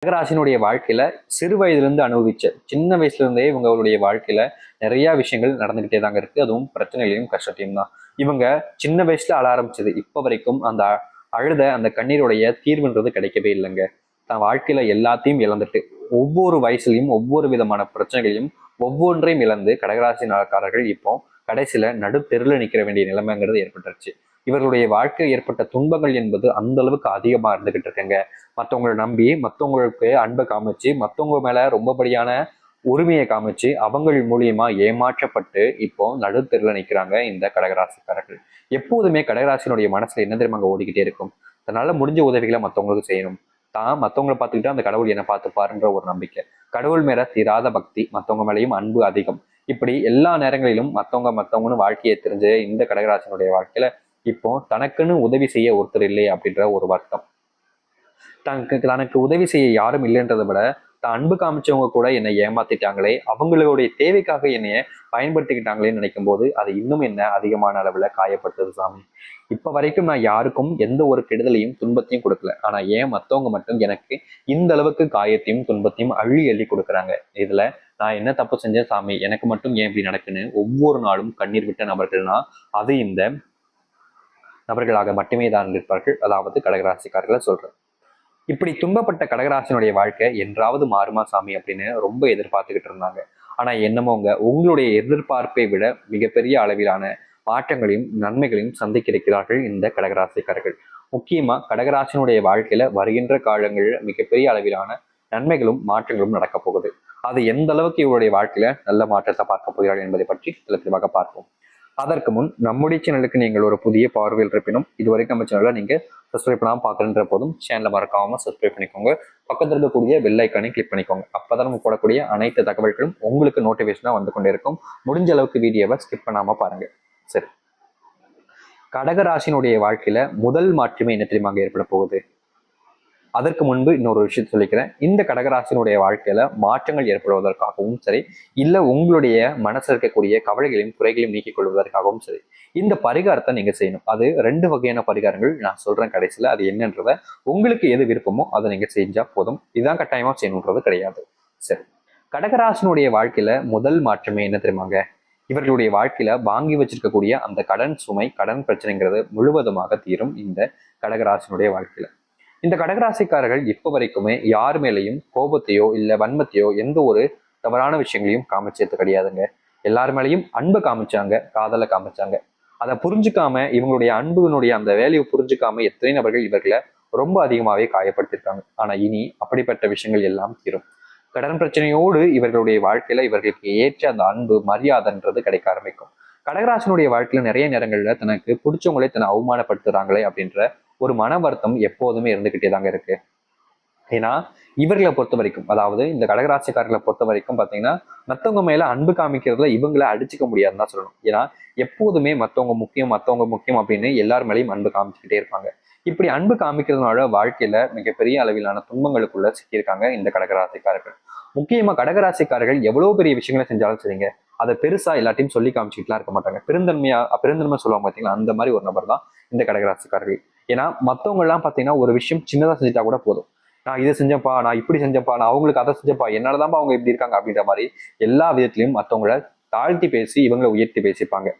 கடகராசினுடைய வாழ்க்கையில சிறு வயதிலிருந்து அனுபவிச்ச சின்ன வயசுல இருந்தே இவங்களுடைய வாழ்க்கையில நிறைய விஷயங்கள் நடந்துகிட்டே தாங்க இருக்கு. அதுவும் பிரச்சனைகளையும் கஷ்டத்தையும் தான். இவங்க சின்ன வயசுல அழ ஆரம்பிச்சது இப்ப வரைக்கும் அந்த அழுத அந்த கண்ணீருடைய தீர்வுன்றது கிடைக்கவே இல்லைங்க. தன் வாழ்க்கையில எல்லாத்தையும் இழந்துட்டு ஒவ்வொரு வயசுலையும் ஒவ்வொரு விதமான பிரச்சனைகளையும் ஒவ்வொன்றையும் இழந்து கடகராசி நாட்காரர்கள் இப்போ கடைசியில நடுத்தெருவில் நிற்க வேண்டிய நிலைமைங்கிறது ஏற்பட்டுருச்சு. இவர்களுடைய வாழ்க்கையில் ஏற்பட்ட துன்பங்கள் என்பது அந்த அளவுக்கு அதிகமா இருந்துகிட்டு இருக்குங்க. மற்றவங்களை நம்பி மற்றவங்களுக்கு அன்பை காமிச்சு மற்றவங்க மேல ரொம்பபடியான உரிமையை காமிச்சு அவங்கள் மூலியமா ஏமாற்றப்பட்டு இப்போ நடுத்தெருவில் நிற்கிறாங்க இந்த கடகராசிக்காரர்கள். எப்போதுமே கடகராசினுடைய மனசுல என்ன தெரியுமா அங்க ஓடிக்கிட்டே இருக்கும்? அதனால முடிஞ்ச உதவிகளை மற்றவங்களுக்கு செய்யணும். தான் மற்றவங்களை பார்த்துக்கிட்டு அந்த கடவுள் என்ன பார்த்துப்பாருன்ற ஒரு நம்பிக்கை, கடவுள் மேல தீராத பக்தி, மற்றவங்க மேலேயும் அன்பு அதிகம். இப்படி எல்லா நேரங்களிலும் மற்றவங்கன்னு வாழ்க்கையை தெரிஞ்ச இந்த கடகராசினுடைய வாழ்க்கையில இப்போ தனக்குன்னு உதவி செய்ய ஒருத்தர் இல்லை அப்படின்ற ஒரு வருத்தம். தனக்கு உதவி செய்ய யாரும் இல்லைன்றதை விட தான் அன்பு காமிச்சவங்க கூட என்னை ஏமாத்திட்டாங்களே, அவங்களுடைய தேவைக்காக என்னைய பயன்படுத்திக்கிட்டாங்களேன்னு நினைக்கும் போது அது இன்னும் என்ன அதிகமான அளவுல காயப்பட்டது சாமி. இப்ப வரைக்கும் நான் யாருக்கும் எந்த ஒரு கெடுதலையும் துன்பத்தையும் கொடுக்கல. ஆனா ஏன் மத்தவங்க மட்டும் எனக்கு இந்த அளவுக்கு காயத்தையும் துன்பத்தையும் அள்ளி அள்ளி கொடுக்குறாங்க? இதுல நான் என்ன தப்பு செஞ்சேன் சாமி, எனக்கு மட்டும் ஏன் இப்படி நடக்குன்னு ஒவ்வொரு நாளும் கண்ணீர் விட்ட நபர்கள்னா அது இந்த நபர்களாக மட்டுமே தான் இருப்பார்கள். அதாவது கடகராசிக்காரர்களை சொல்றேன். இப்படி துன்பப்பட்ட கடகராசினுடைய வாழ்க்கை என்றாவது மாறுமா சாமி அப்படின்னு ரொம்ப எதிர்பார்த்துக்கிட்டு இருந்தாங்க. ஆனா என்னமோங்க, உங்களுடைய எதிர்பார்ப்பை விட மிகப்பெரிய அளவிலான மாற்றங்களையும் நன்மைகளையும் சந்திக்க இருக்கிறார்கள் இந்த கடகராசிக்காரர்கள். முக்கியமா கடகராசினுடைய வாழ்க்கையில வருகின்ற காலங்களில் மிகப்பெரிய அளவிலான நன்மைகளும் மாற்றங்களும் நடக்க போகுது. அது எந்த அளவுக்கு இவருடைய வாழ்க்கையில நல்ல மாற்றத்தை பார்க்க போகிறார்கள் என்பதை பற்றி தெளிவாக பார்ப்போம். அதற்கு முன் நம்முடைய சேனலுக்கு நீங்கள் ஒரு புதிய பார்வையில் இருப்பினும் இதுவரைக்கும் நம்ம சேனலை நீங்க சப்ஸ்கிரைப் பண்ணாமல் பார்க்குறன்ற போதும் சேனலை மறக்காம சப்ஸ்கிரைப் பண்ணிக்கோங்க. பக்கத்தில் இருக்கக்கூடிய பெல் ஐக்கானை கிளிக் பண்ணிக்கோங்க. அப்பதான் நம்ம போடக்கூடிய அனைத்து தகவல்களும் உங்களுக்கு நோட்டிஃபிகேஷனாக வந்து கொண்டே இருக்கும். முடிஞ்ச அளவுக்கு வீடியோவை ஸ்கிப் பண்ணாம பாருங்க. சரி, கடகராசினுடைய வாழ்க்கையில முதல் மாற்றமே என்ன தெரியுமாங்க ஏற்பட போகுது? அதற்கு முன்பு இன்னொரு விஷயத்தை சொல்லிக்கிறேன். இந்த கடகராசினுடைய வாழ்க்கையில மாற்றங்கள் ஏற்படுவதற்காகவும் சரி, இல்ல உங்களுடைய மனசுல இருக்கக்கூடிய கவலைகளையும் குறைகளையும் நீக்கிக் கொள்வதற்காகவும் சரி, இந்த பரிகாரத்தை நீங்க செய்யணும். அது 2 வகையான பரிகாரங்கள் நான் சொல்றேன் கடைசியில. அது என்னன்றத உங்களுக்கு எது விருப்பமோ அதை நீங்க செஞ்சா போதும். இதுதான் கட்டாயமா செய்யணுன்றது கிடையாது. சரி, கடகராசினுடைய வாழ்க்கையில முதல் மாற்றமே என்ன தெரியுமாங்க? இவர்களுடைய வாழ்க்கையில வாங்கி வச்சிருக்கக்கூடிய அந்த கடன் சுமை, கடன் பிரச்சனைங்கிறது முழுவதுமாக தீரும் இந்த கடகராசினுடைய வாழ்க்கையில. இந்த கடகராசிக்காரர்கள் இப்ப வரைக்குமே யார் மேலேயும் கோபத்தையோ இல்ல வன்மத்தையோ எந்த ஒரு தவறான விஷயங்களையும் காமிச்சது கிடையாதுங்க. எல்லார் மேலேயும் அன்பை காமிச்சாங்க, காதலை காமிச்சாங்க. அதை புரிஞ்சுக்காம இவங்களுடைய அன்புனுடைய அந்த வேலையை புரிஞ்சுக்காம எத்தனை நபர்கள் இவர்களை ரொம்ப அதிகமாவே காயப்படுத்திருக்காங்க. ஆனா இனி அப்படிப்பட்ட விஷயங்கள் எல்லாம் தீரும். கடன் பிரச்சனையோடு இவர்களுடைய வாழ்க்கையில இவர்களுக்கு ஏற்ற அந்த அன்பு மரியாதைன்றது கிடைக்க ஆரம்பிக்கும். கடகராசனுடைய வாழ்க்கையில நிறைய நேரங்கள்ல தனக்கு பிடிச்சவங்களே தன்னை அவமானப்படுத்துறாங்களே அப்படின்ற ஒரு மன வருத்தம் எப்போதுமே இருந்துகிட்டே தாங்க இருக்கு. ஏன்னா இவர்களை பொறுத்த வரைக்கும், அதாவது இந்த கடகராசிக்காரர்களை பொறுத்த வரைக்கும் பாத்தீங்கன்னா மத்தவங்க மேல அன்பு காமிக்கிறதுல இவங்களை அடிச்சுக்க முடியாதுன்னு தான் சொல்லணும். ஏன்னா எப்போதுமே மத்தவங்க முக்கியம் அப்படின்னு எல்லார் மேலேயும் அன்பு காமிச்சுக்கிட்டே இருப்பாங்க. இப்படி அன்பு காமிக்கிறதுனால வாழ்க்கையில மிகப்பெரிய அளவிலான துன்பங்களுக்குள்ள சிக்கியிருக்காங்க இந்த கடகராசிக்காரர்கள். முக்கியமா கடகராசிக்காரர்கள் எவ்வளவு பெரிய விஷயங்களை செஞ்சாலும் சரிங்க, அதை பெருசா எல்லாத்தையும் சொல்லி காமிச்சுக்கிட்டுலாம் இருக்க மாட்டாங்க. பெருந்தன்மை சொல்லுவாங்க பாத்தீங்களா, அந்த மாதிரி ஒரு நபர் தான் இந்த கடகராசிக்காரர்கள். ஏன்னா மத்தவங்க எல்லாம் பாத்தீங்கன்னா ஒரு விஷயம் சின்னதா செஞ்சுட்டா கூட போதும், நான் இதை செஞ்சப்பா, நான் இப்படி செஞ்சப்பா, நான் அவங்களுக்கு அதை செஞ்சப்பா, என்னாலதான்ப்பா அவங்க இப்படி இருக்காங்க அப்படின்ற மாதிரி எல்லா விதத்திலையும் மற்றவங்கள தாழ்த்தி பேசி இவங்களை உயர்த்தி பேசிப்பாங்க.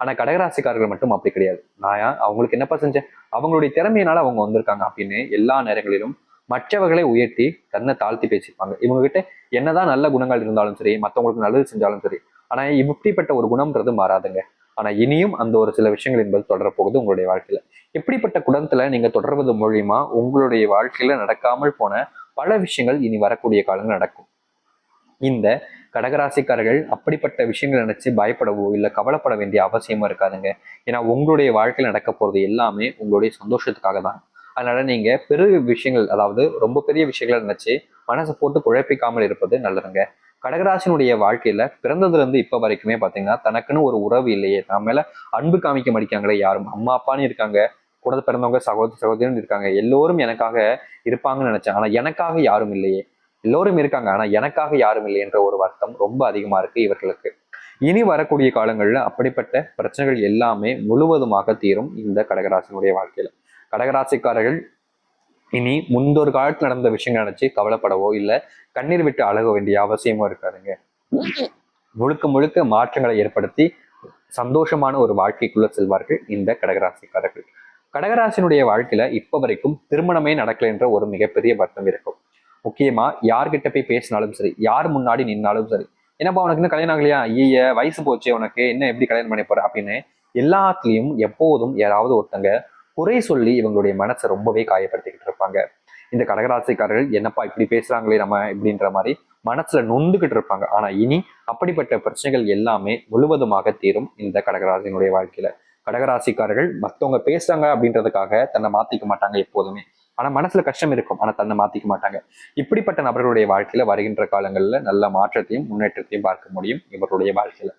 ஆனா கடகராசிக்காரர்கள் மட்டும் அப்படி கிடையாது. நான் அவங்களுக்கு என்னப்பா செஞ்சேன், அவங்களுடைய திறமையினால அவங்க வந்திருக்காங்க அப்படின்னு எல்லா நேரங்களிலும் மற்றவர்களை உயர்த்தி தன்னை தாழ்த்தி பேசிப்பாங்க. இவங்க கிட்ட என்னதான் நல்ல குணங்கள் இருந்தாலும் சரி, மற்றவங்களுக்கு நல்லது செஞ்சாலும் சரி, ஆனா இப்படிப்பட்ட ஒரு குணம்ன்றது மாறாதுங்க. ஆனா இனியும் அந்த ஒரு சில விஷயங்கள் என்பது தொடர போகுது உங்களுடைய வாழ்க்கையில. எப்படிப்பட்ட குணத்துல நீங்க தொடர்வது மூலியமா உங்களுடைய வாழ்க்கையில நடக்காமல் போன பல விஷயங்கள் இனி வரக்கூடிய காலங்கள் நடக்கும். இந்த கடகராசிக்காரர்கள் அப்படிப்பட்ட விஷயங்கள் நினைச்சு பயப்படவோ இல்லை கவலைப்பட வேண்டிய அவசியமா இருக்காதுங்க. ஏன்னா உங்களுடைய வாழ்க்கையில் நடக்க போறது எல்லாமே உங்களுடைய சந்தோஷத்துக்காக தான். அதனால நீங்க பெரிய விஷயங்கள், அதாவது ரொம்ப பெரிய விஷயங்களை நினைச்சு மனசை போட்டு குழப்பிக்காமல் இருப்பது நல்லதுங்க. கடகராசினுடைய வாழ்க்கையில பிறந்ததுல இருந்து இப்ப வரைக்குமே பாத்தீங்கன்னா தனக்குன்னு ஒரு உறவு இல்லையே, நம்ம மேல அன்பு காமிக்க மாட்டேங்காங்களே யாரும். அம்மா அப்பான்னு இருக்காங்க, கூட பிறந்தவங்க சகோதரன்னு இருக்காங்க, எல்லோரும் எனக்காக இருப்பாங்கன்னு நினைச்சேன். ஆனா எனக்காக யாரும் இல்லையே. எல்லோரும் இருக்காங்க ஆனா எனக்காக யாரும் இல்லை என்ற ஒரு வருத்தம் ரொம்ப அதிகமா இருக்கு இவர்களுக்கு. இனி வரக்கூடிய காலங்கள்ல அப்படிப்பட்ட பிரச்சனைகள் எல்லாமே முழுவதுமாக தீரும் இந்த கடகராசினுடைய வாழ்க்கையில. கடகராசிக்காரர்கள் இனி முந்தொரு காலத்துல நடந்த விஷயங்கள் நினைச்சு கவலைப்படவோ இல்ல கண்ணீர் விட்டு அழக வேண்டிய அவசியமோ இருக்காதுங்க. முழுக்க முழுக்க மாற்றங்களை ஏற்படுத்தி சந்தோஷமான ஒரு வாழ்க்கைக்குள்ள செல்வார்கள் இந்த கடகராசிக்காரர்கள். கடகராசினுடைய வாழ்க்கையில இப்ப வரைக்கும் திருமணமே நடக்கல என்ற ஒரு மிகப்பெரிய வருத்தம் இருக்கும். முக்கியமா யார்கிட்ட போய் பேசினாலும் சரி, யார் முன்னாடி நின்னாலும் சரி, என்னப்பா உனக்கு இன்னும் கல்யாணம் ஆகலையா, ஐய வயசு போச்சு உனக்கு, என்ன எப்படி கல்யாணம் பண்ணி போற அப்படின்னு எல்லாத்துலயும் எப்போதும் யாராவது ஒருத்தங்க குறை சொல்லி இவங்களுடைய மனசை ரொம்பவே காயப்படுத்திக்கிட்டு இருப்பாங்க. இந்த கடகராசிக்காரர்கள் என்னப்பா இப்படி பேசுறாங்களே நம்ம இப்படின்ற மாதிரி மனசுல நொந்துகிட்டு இருப்பாங்க. ஆனா இனி அப்படிப்பட்ட பிரச்சனைகள் எல்லாமே முழுவதுமாக தீரும் இந்த கடகராசினுடைய வாழ்க்கையில. கடகராசிக்காரர்கள் மற்றவங்க பேசுறாங்க அப்படின்றதுக்காக தன்னை மாத்திக்க மாட்டாங்க எப்போதுமே. ஆனா மனசுல கஷ்டம் இருக்கும், ஆனா தன்னை மாத்திக்க மாட்டாங்க. இப்படிப்பட்ட நபர்களுடைய வாழ்க்கையில வருகின்ற காலங்கள்ல நல்ல மாற்றத்தையும் முன்னேற்றத்தையும் பார்க்க முடியும் இவருடைய வாழ்க்கையில.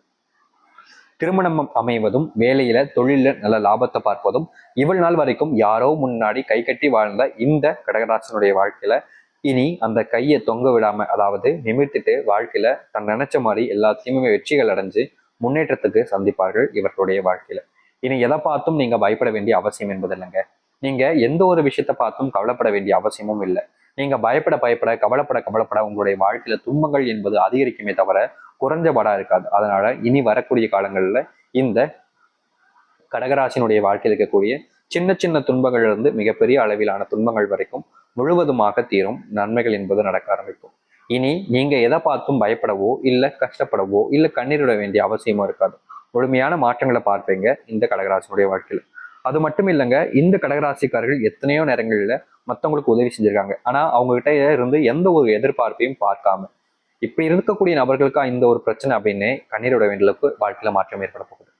திருமணம் அமைவதும் வேலையில தொழில நல்ல லாபத்தை பார்ப்பதும் இவள் நாள் வரைக்கும் யாரோ முன்னாடி கை கட்டி வாழ்ந்த இந்த கடகராசனுடைய வாழ்க்கையில இனி அந்த கையை தொங்க விடாம, அதாவது நிமிர்த்திட்டு வாழ்க்கையில தன் நினைச்ச மாதிரி எல்லாத்தையுமே வெற்றிகள் அடைஞ்சு முன்னேற்றத்துக்கு சந்திப்பார்கள் இவர்களுடைய வாழ்க்கையில. இனி எதை பார்த்தும் நீங்க பயப்பட வேண்டிய அவசியம் என்பது இல்லைங்க. நீங்க எந்த ஒரு விஷயத்தை பார்த்தும் கவலைப்பட வேண்டிய அவசியமும் இல்லை. நீங்க பயப்பட பயப்பட கவலைப்பட உங்களுடைய வாழ்க்கையில துன்பங்கள் என்பது அதிகரிக்குமே தவிர குறைஞ்சபடா இருக்காது. அதனால இனி வரக்கூடிய காலங்கள்ல இந்த கடகராசினுடைய வாழ்க்கையில் இருக்கக்கூடிய சின்ன சின்ன துன்பங்கள்ல இருந்து மிகப்பெரிய அளவிலான துன்பங்கள் வரைக்கும் முழுவதுமாக தீரும் நன்மைகள் என்பது நடக்க ஆரம்பிக்கும். இனி நீங்க எதை பார்த்தும் பயப்படவோ இல்ல கஷ்டப்படவோ இல்ல கண்ணீரிட வேண்டிய அவசியமோ இருக்காது. முழுமையான மாற்றங்களை பார்ப்பீங்க இந்த கடகராசினுடைய வாழ்க்கையில. அது மட்டும் இல்லைங்க, இந்த கடகராசிக்காரர்கள் எத்தனையோ நேரங்கள்ல மற்றவங்களுக்கு உதவி செஞ்சிருக்காங்க. ஆனா அவங்க கிட்ட இருந்து எந்த ஒரு எதிர்பார்ப்பையும் பார்க்காம இப்படி இருக்கக்கூடிய நபர்களுக்கா இந்த ஒரு பிரச்சனை அப்படின்னு கண்ணீரோட வேண்டிய அளவுக்கு வாழ்க்கையில மாற்றம் ஏற்பட போகுது.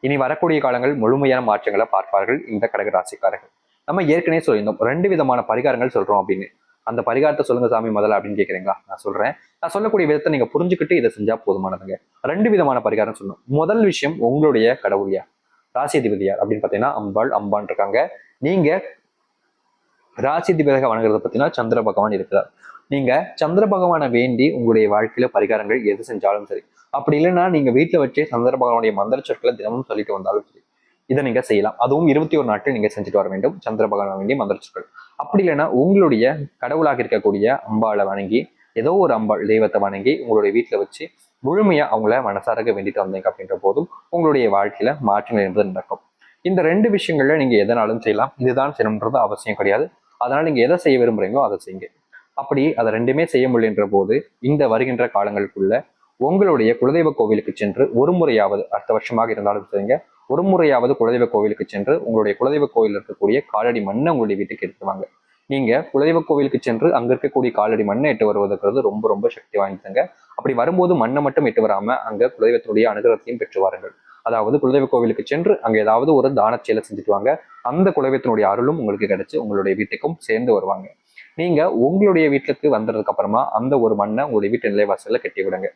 இனி வரக்கூடிய காலங்கள் முழுமையான மாற்றங்களை பார்ப்பார்கள் இந்த கடகராசிக்காரர்கள். நம்ம ஏற்கனவே சொல்லியிருந்தோம் 2 விதமான பரிகாரங்கள் சொல்றோம் அப்படின்னு. அந்த பரிகாரத்தை சொல்லுங்க சாமி முதல்ல அப்படின்னு கேட்குறீங்களா? நான் சொல்றேன். நான் சொல்லக்கூடிய விதத்தை நீங்க புரிஞ்சுக்கிட்டு இதை செஞ்சா போதுமானதுங்க. 2 விதமான பரிகாரம் சொல்லணும். முதல் விஷயம், உங்களுடைய கடவுள் யார், ராசி அதிபதி யார் அப்படின்னு பார்த்தீங்கன்னா அம்பான் இருக்காங்க. நீங்க ராசி அதிபதியாக வணங்குறத பார்த்தீங்கன்னா சந்திர பகவான் இருக்கிறார். நீங்க சந்திர பகவானை வேண்டி உங்களுடைய வாழ்க்கையில பரிகாரங்கள் எது செஞ்சாலும் சரி, அப்படி இல்லைன்னா நீங்க வீட்டுல வச்சு சந்திர பகவானுடைய மந்திர சொற்களை தினமும் சொல்லிட்டு வந்தாலும் சரி, இதை நீங்க செய்யலாம். அதுவும் 21 நாட்கள் நீங்க செஞ்சுட்டு வர வேண்டும் சந்திர பகவான் வேண்டிய மந்திர சொற்கள். அப்படி இல்லைன்னா உங்களுடைய கடவுளாக இருக்கக்கூடிய அம்பாளை வணங்கி, ஏதோ ஒரு அம்பாள் தெய்வத்தை வணங்கி உங்களுடைய வீட்டுல வச்சு முழுமையா அவங்கள மனசாரக வேண்டிட்டு வந்தீங்க அப்படின்ற போதும் உங்களுடைய வாழ்க்கையில மாற்றங்கள் என்பது நடக்கும். இந்த 2 விஷயங்கள்ல நீங்க எதனாலும் செய்யலாம். இதுதான் செய்யணும்ன்றது அவசியம் கிடையாது. அதனால நீங்க எதை செய்ய விரும்புறீங்களோ அதை செய்யுங்க. அப்படி அதை 2மே செய்ய முடியன்ற போது இந்த வருகின்ற காலங்களுக்குள்ள உங்களுடைய குலதெய்வ கோவிலுக்கு சென்று ஒரு முறையாவது, அடுத்த வருஷமாக இருந்தாலும் சரிங்க, ஒரு முறையாவது குலதெய்வ கோவிலுக்கு சென்று உங்களுடைய குலதெய்வ கோவில் இருக்கக்கூடிய காலடி மண்ணை உங்களுடைய வீட்டுக்கு எடுத்து வாங்க. நீங்க குலதெய்வ கோவிலுக்கு சென்று அங்க இருக்கக்கூடிய காலடி மண்ணை எட்டு வருவதுங்கிறது ரொம்ப ரொம்ப சக்தி வாய்ந்ததுங்க. அப்படி வரும்போது மண்ணை மட்டும் எட்டு வராம அங்க குலதெய்வத்துடைய அனுகிரகத்தையும் பெற்று வாருங்கள். அதாவது குலதெய்வ கோவிலுக்கு சென்று அங்க ஏதாவது ஒரு தான செயலை செஞ்சுட்டு வாங்க. அந்த குலதெய்வத்தினுடைய அருளும் உங்களுக்கு கிடைச்சு உங்களுடைய வீட்டுக்கும் சேர்ந்து வருவாங்க. நீங்க உங்களுடைய வீட்டுக்கு வந்ததுக்கு அப்புறமா அந்த ஒரு மண்ணை உங்களுடைய வீட்டு நிலைவாசல்ல கட்டி விடுங்க.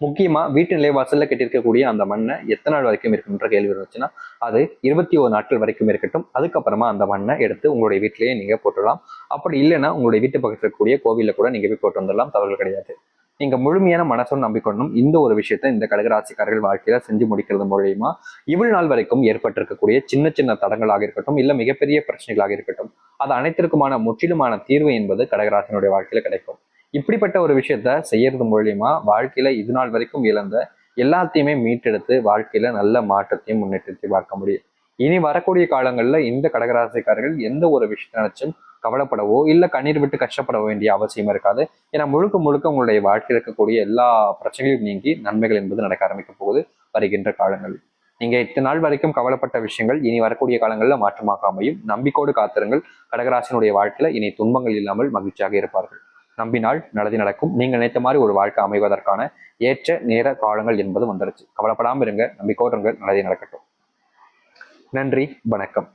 முக்கியமா வீட்டு நிலைவாசல்ல கட்டியிருக்கக்கூடிய அந்த மண்ணை எத்தனை நாள் வரைக்கும் இருக்குன்ற கேள்வி இருந்துச்சுன்னா அது 21 நாட்கள் வரைக்கும் இருக்கட்டும். அதுக்கப்புறமா அந்த மண்ணை எடுத்து உங்களுடைய வீட்டிலேயே நீங்க போட்டுடலாம். அப்படி இல்லைன்னா உங்களுடைய வீட்டு பக்கத்தில் இருக்கக்கூடிய கோவில்ல கூட நீங்க போய் போட்டு வந்துடலாம், தவறு கிடையாது. நீங்க முழுமையான மனசும் நம்பிக்கொள்ளும் இந்த ஒரு விஷயத்த இந்த கடகராசிக்காரர்கள் வாழ்க்கையில செஞ்சு முடிக்கிறது மூலியமா இவ்வளவு நாள் வரைக்கும் ஏற்பட்டிருக்கக்கூடிய சின்ன சின்ன தடங்களாக இருக்கட்டும், இல்ல மிகப்பெரிய பிரச்சனைகளாக இருக்கட்டும், அது அனைத்திற்குமான முற்றிலுமான தீர்வு என்பது கடகராசினுடைய வாழ்க்கையில கிடைக்கும். இப்படிப்பட்ட ஒரு விஷயத்த செய்யறது மூலியமா வாழ்க்கையில இது நாள் வரைக்கும் இழந்த எல்லாத்தையுமே மீட்டெடுத்து வாழ்க்கையில நல்ல மாற்றத்தையும் முன்னேற்றத்தையும் பார்க்க முடியும். இனி வரக்கூடிய காலங்கள்ல இந்த கடகராசிக்காரர்கள் எந்த ஒரு விஷயத்தை நினைச்சும் கவலைப்படவோ இல்ல கண்ணீர் விட்டு கஷ்டப்பட வேண்டிய அவசியம் இருக்காது. ஏன்னா முழுக்க முழுக்க உங்களுடைய வாழ்க்கையில் இருக்கக்கூடிய எல்லா பிரச்சனையும் நீங்கி நன்மைகள் என்பது நடக்க ஆரம்பிக்க போகுது வருகின்ற காலங்கள். நீங்க இத்தனை நாள் வரைக்கும் கவலைப்பட்ட விஷயங்கள் இனி வரக்கூடிய காலங்களில் மாற்றமாக அமையும். நம்பிக்கோடு காத்திருங்கள். கடகராசினுடைய வாழ்க்கையில இனி துன்பங்கள் இல்லாமல் மகிழ்ச்சியாக இருப்பார்கள். நம்பினால் நல்லது நடக்கும். நீங்க நினைத்த மாதிரி ஒரு வாழ்க்கை அமைவதற்கான ஏற்ற நேர காலங்கள் என்பது வந்துருச்சு. கவலைப்படாமல் இருங்க, நம்பிக்கோடு இருங்க, நல்லதே நடக்கட்டும். நன்றி, வணக்கம்.